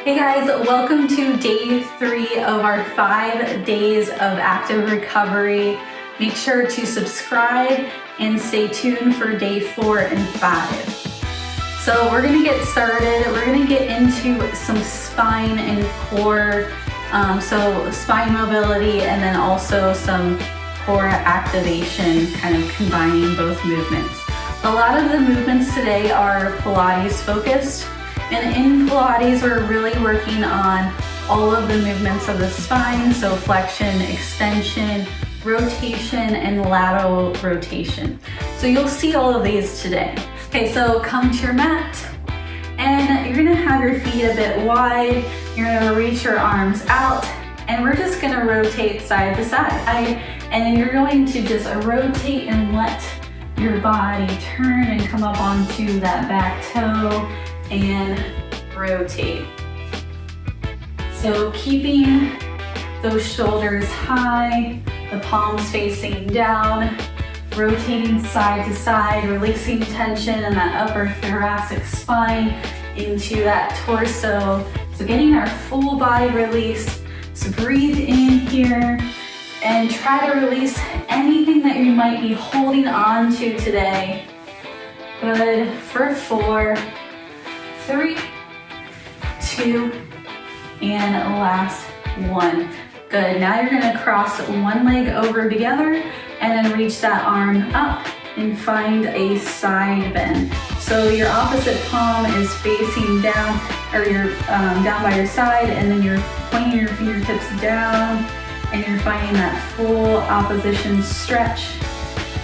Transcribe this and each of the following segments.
Hey guys, welcome to day 3 of our 5 days of active recovery. Make sure to subscribe and stay tuned for day 4 and 5. So we're gonna get started. We're gonna get into some spine and core, so spine mobility and then also some core activation, kind of combining both movements. A lot of the movements today are Pilates focused. And in Pilates, we're really working on all of the movements of the spine, so flexion, extension, rotation, and lateral rotation. So you'll see all of these today. Okay, so come to your mat, and you're gonna have your feet a bit wide. You're gonna reach your arms out, and we're just gonna rotate side to side. And then you're going to just rotate and let your body turn and come up onto that back toe and rotate. So keeping those shoulders high, the palms facing down, rotating side to side, releasing tension in that upper thoracic spine into that torso. So getting our full body release. So breathe in here and try to release anything that you might be holding on to today. Good, for 4, 3, 2, and last 1. Good, now you're gonna cross one leg over together and then reach that arm up and find a side bend. So your opposite palm is facing down, or you're down by your side, and then you're pointing your fingertips down and you're finding that full opposition stretch,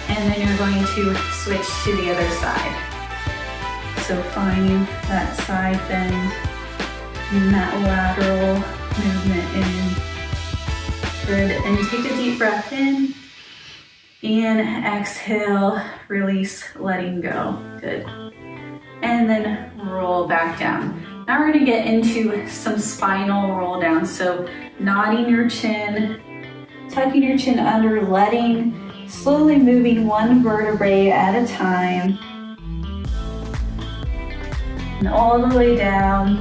and then you're going to switch to the other side. So finding that side bend and that lateral movement in. Good, and take a deep breath in and exhale, release, letting go. Good. And then roll back down. Now we're gonna get into some spinal roll down. So nodding your chin, tucking your chin under, slowly moving one vertebrae at a time. And all the way down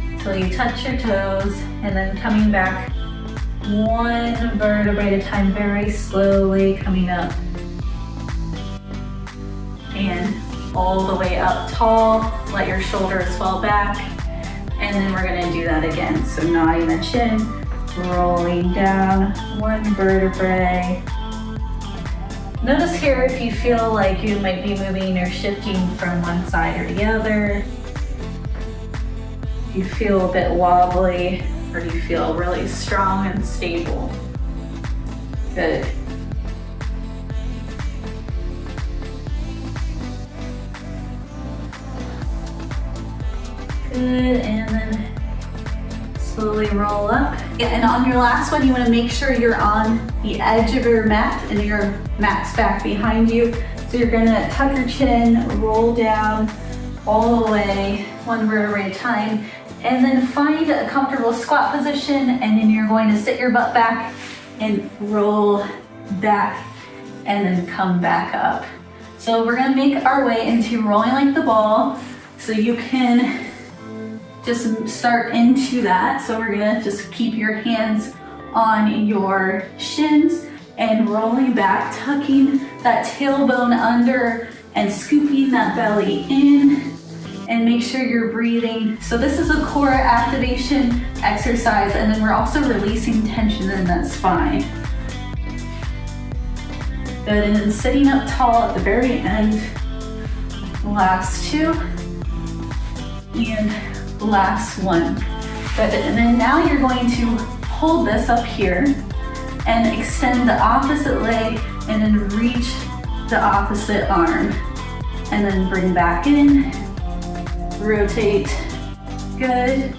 until you touch your toes, and then coming back one vertebrae at a time, very slowly coming up. And all the way up tall, let your shoulders fall back. And then we're gonna do that again. So nodding the chin, rolling down one vertebrae. Notice here if you feel like you might be moving or shifting from one side or the other. If you feel a bit wobbly, or do you feel really strong and stable? Good. Good, and then slowly roll up. And on your last one, you want to make sure you're on the edge of your mat and your mat's back behind you. So you're gonna tuck your chin, roll down all the way, one vertebrae at a time, and then find a comfortable squat position, and then you're going to sit your butt back and roll back and then come back up. So we're gonna make our way into rolling like the ball. So you can just start into that. So we're gonna just keep your hands on your shins and rolling back, tucking that tailbone under and scooping that belly in, and make sure you're breathing. So this is a core activation exercise, and then we're also releasing tension in that spine. Good, and then sitting up tall at the very end. Last 2, and last 1. Good, and then now you're going to hold this up here and extend the opposite leg and then reach the opposite arm. And then bring back in, rotate, good,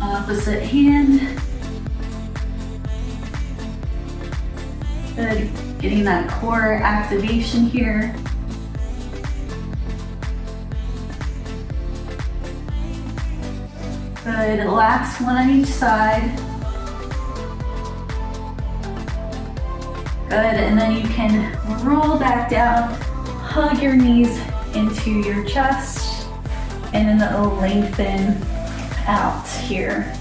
opposite hand. Good, getting that core activation here. Good, last one on each side. Good, and then you can roll back down, hug your knees into your chest, and and then lengthen out here.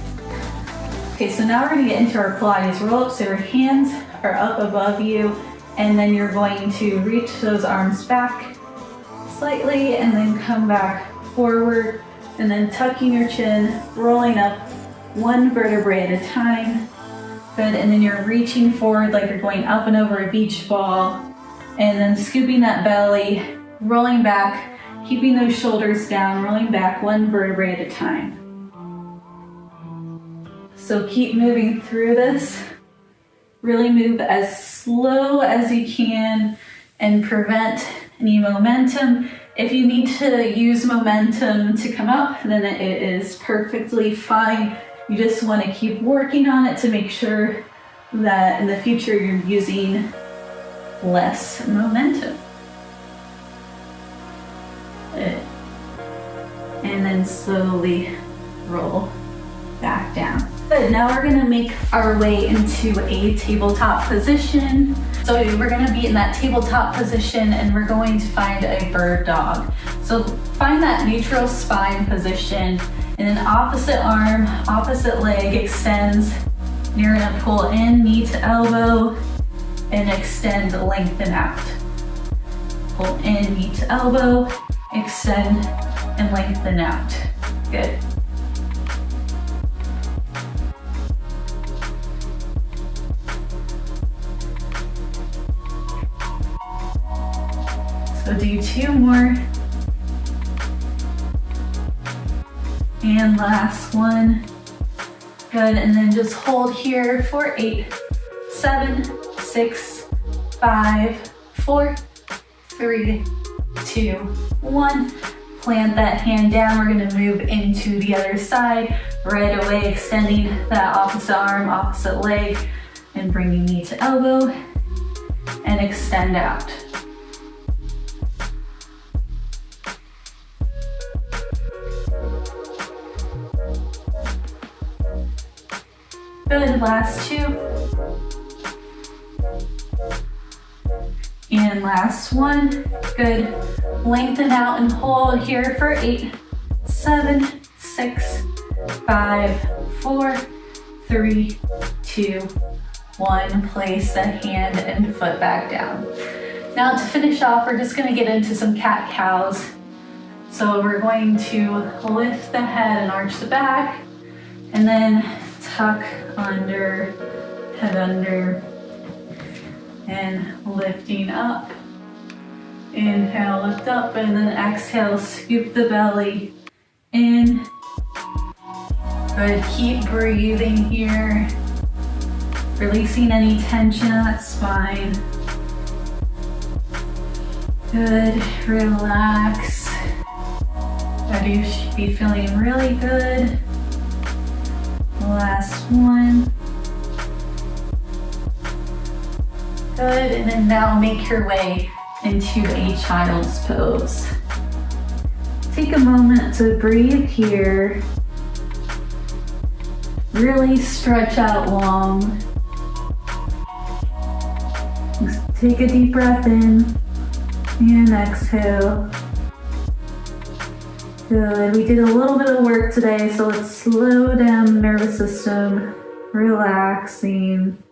Okay, so now we're gonna get into our Pilates roll up. So your hands are up above you, and then you're going to reach those arms back slightly and then come back forward, and then tucking your chin, rolling up one vertebrae at a time. Good, and then you're reaching forward like you're going up and over a beach ball, and then scooping that belly, rolling back, keeping those shoulders down, rolling back one vertebrae at a time. So keep moving through this. Really move as slow as you can and prevent any momentum. If you need to use momentum to come up, then it is perfectly fine. You just want to keep working on it to make sure that in the future you're using less momentum. And then slowly roll back down. Good, now we're gonna make our way into a tabletop position. So we're gonna be in that tabletop position and we're going to find a bird dog. So find that neutral spine position, and then opposite arm, opposite leg extends. You're gonna pull in, knee to elbow, and extend, lengthen out. Pull in, knee to elbow, extend, and lengthen out. Good. So do 2 more. And last one. Good, and then just hold here for 8, 7, 6, 5, 4, 3, 2, 1. Plant that hand down. We're gonna move into the other side. Right away, extending that opposite arm, opposite leg, and bringing knee to elbow, and extend out. Good, last 2. And last 1. Good. Lengthen out and hold here for 8, 7, 6, 5, 4, 3, 2, 1. Place the hand and foot back down. Now to finish off, we're just gonna get into some cat-cows. So we're going to lift the head and arch the back, and then tuck under, head under, and lifting up. Inhale, lift up, and then exhale, scoop the belly in. Good, keep breathing here. Releasing any tension in that spine. Good, relax. Good, you should be feeling really good. Last one. Good, and then now make your way into a child's pose. Take a moment to breathe here. Really stretch out long. Take a deep breath in and exhale. Good, we did a little bit of work today, so let's slow down the nervous system, relaxing.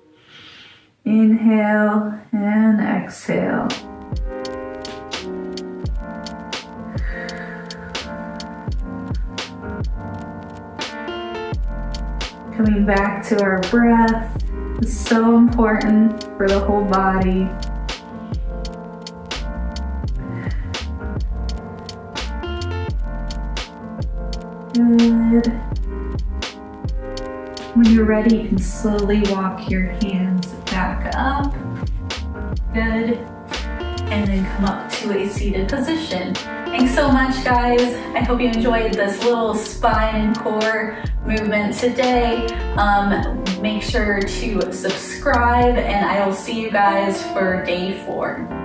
Inhale and exhale. Coming back to our breath is so important for the whole body. Good. When you're ready, you can slowly walk your hands back up. Good. And then come up to a seated position. Thanks so much, guys. I hope you enjoyed this little spine and core movement today. Make sure to subscribe, and I will see you guys for day 4.